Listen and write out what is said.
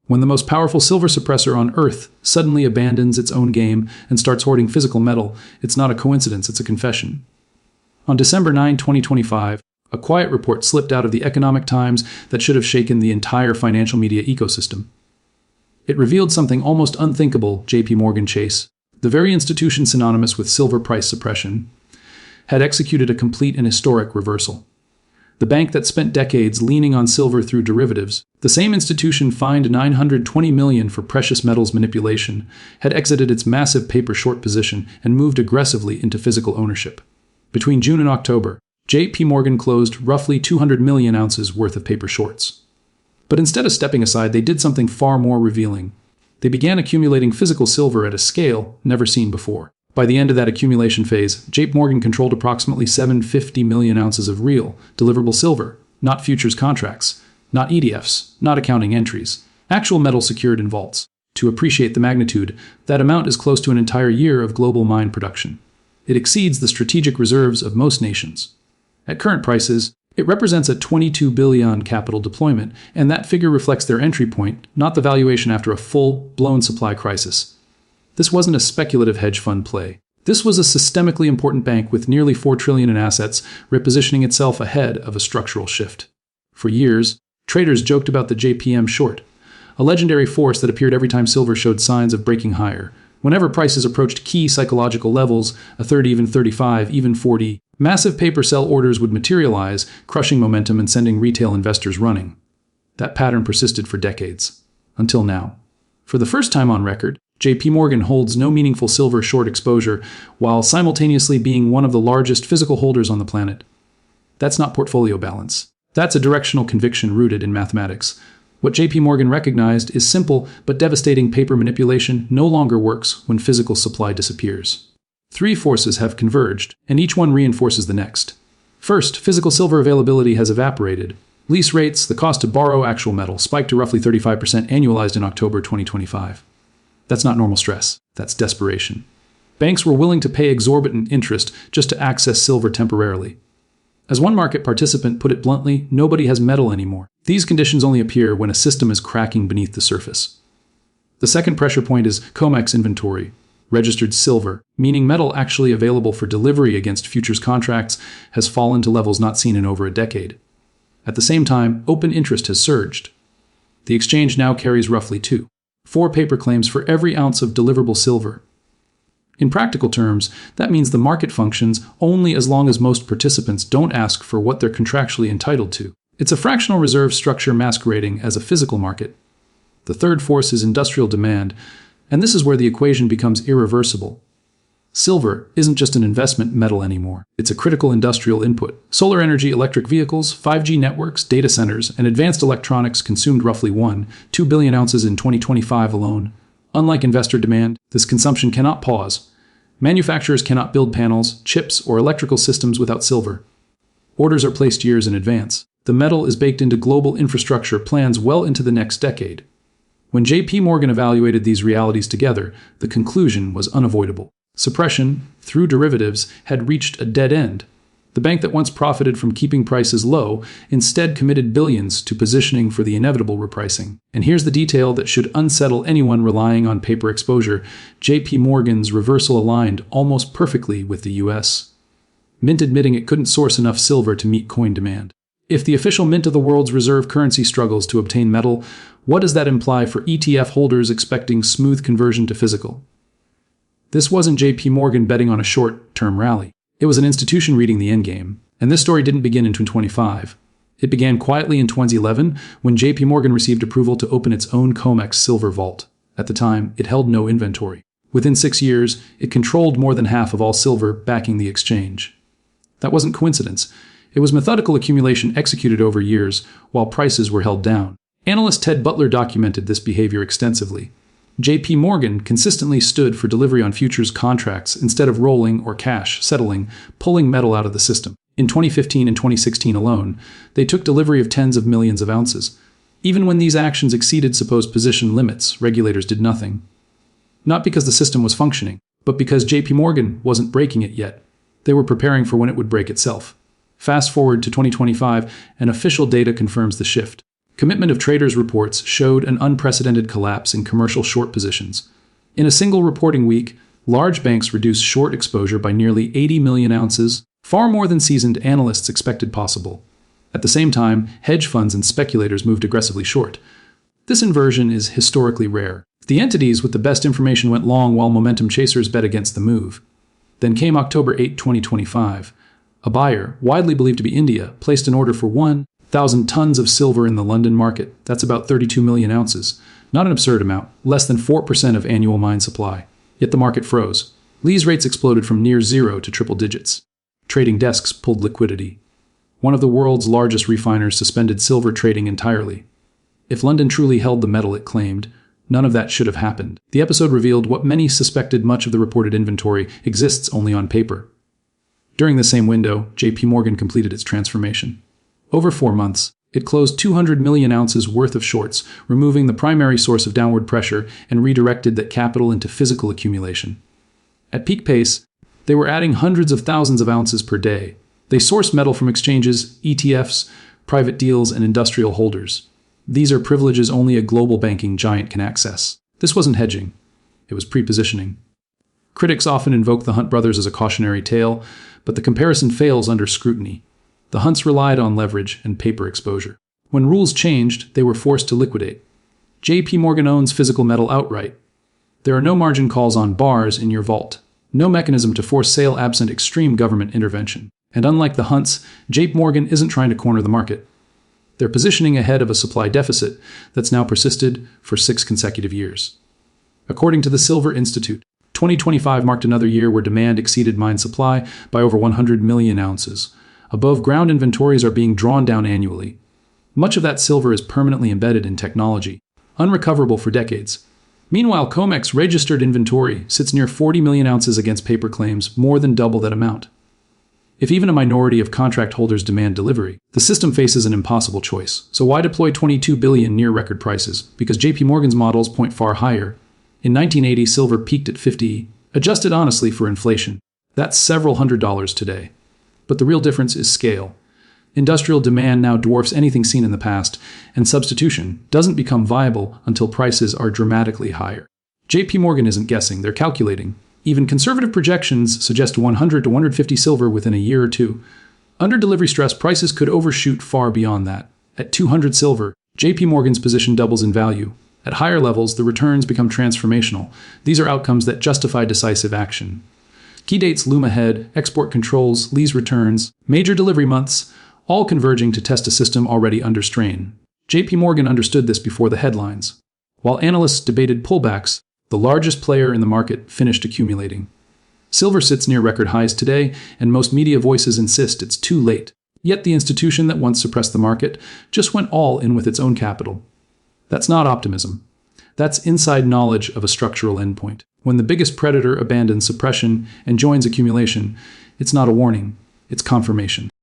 when the most powerful silver suppressor on Earth suddenly abandons its own game and starts hoarding physical metal, it's not a coincidence, it's a confession. On December 9, 2025, a quiet report slipped out of the Economic Times that should have shaken the entire financial media ecosystem. It revealed something almost unthinkable. JPMorgan Chase, the very institution synonymous with silver price suppression, had executed a complete and historic reversal. The bank that spent decades leaning on silver through derivatives, the same institution fined $920 million for precious metals manipulation, had exited its massive paper short position and moved aggressively into physical ownership. Between June and October, JPMorgan closed roughly 200 million ounces worth of paper shorts. But instead of stepping aside, they did something far more revealing. They began accumulating physical silver at a scale never seen before. By the end of that accumulation phase, JPMorgan controlled approximately 750 million ounces of real, deliverable silver, not futures contracts, not ETFs, not accounting entries, actual metal secured in vaults. To appreciate the magnitude, that amount is close to an entire year of global mine production. It exceeds the strategic reserves of most nations. At current prices, it represents a $22 billion capital deployment, and that figure reflects their entry point, not the valuation after a full-blown supply crisis. This wasn't a speculative hedge fund play. This was a systemically important bank with nearly $4 trillion in assets, repositioning itself ahead of a structural shift. For years, traders joked about the JPM short, a legendary force that appeared every time silver showed signs of breaking higher. Whenever prices approached key psychological levels, a 30, even 35, even 40, massive paper sell orders would materialize, crushing momentum and sending retail investors running. That pattern persisted for decades. Until now. For the first time on record, JPMorgan holds no meaningful silver short exposure, while simultaneously being one of the largest physical holders on the planet. That's not portfolio balance. That's a directional conviction rooted in mathematics. What JPMorgan recognized is simple but devastating: paper manipulation no longer works when physical supply disappears. Three forces have converged, and each one reinforces the next. First, physical silver availability has evaporated. Lease rates, the cost to borrow actual metal, spiked to roughly 35% annualized in October 2025. That's not normal stress. That's desperation. Banks were willing to pay exorbitant interest just to access silver temporarily. As one market participant put it bluntly, nobody has metal anymore. These conditions only appear when a system is cracking beneath the surface. The second pressure point is COMEX inventory, registered silver, meaning metal actually available for delivery against futures contracts, has fallen to levels not seen in over a decade. At the same time, open interest has surged. The exchange now carries roughly 4 paper claims for every ounce of deliverable silver. In practical terms, that means the market functions only as long as most participants don't ask for what they're contractually entitled to. It's a fractional reserve structure masquerading as a physical market. The third force is industrial demand, and this is where the equation becomes irreversible. Silver isn't just an investment metal anymore. It's a critical industrial input. Solar energy, electric vehicles, 5G networks, data centers, and advanced electronics consumed roughly 2 billion ounces in 2025 alone. Unlike investor demand, this consumption cannot pause. Manufacturers cannot build panels, chips, or electrical systems without silver. Orders are placed years in advance. The metal is baked into global infrastructure plans well into the next decade. When JPMorgan evaluated these realities together, the conclusion was unavoidable. Suppression, through derivatives, had reached a dead end. The bank that once profited from keeping prices low instead committed billions to positioning for the inevitable repricing. And here's the detail that should unsettle anyone relying on paper exposure. JPMorgan's reversal aligned almost perfectly with the US Mint admitting it couldn't source enough silver to meet coin demand. If the official mint of the world's reserve currency struggles to obtain metal, what does that imply for ETF holders expecting smooth conversion to physical? This wasn't JPMorgan betting on a short-term rally. It was an institution reading the endgame. And this story didn't begin in 2025. It began quietly in 2011 when JPMorgan received approval to open its own COMEX silver vault. At the time, it held no inventory. Within 6 years, it controlled more than half of all silver backing the exchange. That wasn't coincidence. It was methodical accumulation executed over years while prices were held down. Analyst Ted Butler documented this behavior extensively. JPMorgan consistently stood for delivery on futures contracts instead of rolling or cash settling, pulling metal out of the system. In 2015 and 2016 alone, they took delivery of tens of millions of ounces. Even when these actions exceeded supposed position limits, regulators did nothing. Not because the system was functioning, but because JPMorgan wasn't breaking it yet. They were preparing for when it would break itself. Fast forward to 2025, and official data confirms the shift. Commitment of traders reports showed an unprecedented collapse in commercial short positions. In a single reporting week, large banks reduced short exposure by nearly 80 million ounces, far more than seasoned analysts expected possible. At the same time, hedge funds and speculators moved aggressively short. This inversion is historically rare. The entities with the best information went long while momentum chasers bet against the move. Then came October 8, 2025. A buyer, widely believed to be India, placed an order for 1,000 tons of silver in the London market. That's about 32 million ounces. Not an absurd amount, less than 4% of annual mine supply. Yet the market froze. Lease rates exploded from near zero to triple digits. Trading desks pulled liquidity. One of the world's largest refiners suspended silver trading entirely. If London truly held the metal it claimed, none of that should have happened. The episode revealed what many suspected: much of the reported inventory exists only on paper. During the same window, JPMorgan completed its transformation. Over 4 months, it closed 200 million ounces worth of shorts, removing the primary source of downward pressure and redirected that capital into physical accumulation. At peak pace, they were adding hundreds of thousands of ounces per day. They sourced metal from exchanges, ETFs, private deals, and industrial holders. These are privileges only a global banking giant can access. This wasn't hedging. It was pre-positioning. Critics often invoke the Hunt brothers as a cautionary tale, but the comparison fails under scrutiny. The Hunts relied on leverage and paper exposure. When rules changed, they were forced to liquidate. JPMorgan owns physical metal outright. There are no margin calls on bars in your vault. No mechanism to force sale absent extreme government intervention. And unlike the Hunts, JPMorgan isn't trying to corner the market. They're positioning ahead of a supply deficit that's now persisted for 6 consecutive years. According to the Silver Institute, 2025 marked another year where demand exceeded mine supply by over 100 million ounces. Above-ground inventories are being drawn down annually. Much of that silver is permanently embedded in technology, unrecoverable for decades. Meanwhile, COMEX registered inventory sits near 40 million ounces against paper claims, more than double that amount. If even a minority of contract holders demand delivery, the system faces an impossible choice. So why deploy 22 billion near record prices? Because JPMorgan's models point far higher. In 1980, silver peaked at 50, adjusted honestly for inflation. That's several $100s today. But the real difference is scale. Industrial demand now dwarfs anything seen in the past, and substitution doesn't become viable until prices are dramatically higher. JPMorgan isn't guessing, they're calculating. Even conservative projections suggest 100 to 150 silver within a year or two. Under delivery stress, prices could overshoot far beyond that. At 200 silver, JPMorgan's position doubles in value. At higher levels, the returns become transformational. These are outcomes that justify decisive action. Key dates loom ahead: export controls, lease returns, major delivery months, all converging to test a system already under strain. JPMorgan understood this before the headlines. While analysts debated pullbacks, the largest player in the market finished accumulating. Silver sits near record highs today, and most media voices insist it's too late. Yet the institution that once suppressed the market just went all in with its own capital. That's not optimism. That's inside knowledge of a structural endpoint. When the biggest predator abandons suppression and joins accumulation, it's not a warning, it's confirmation.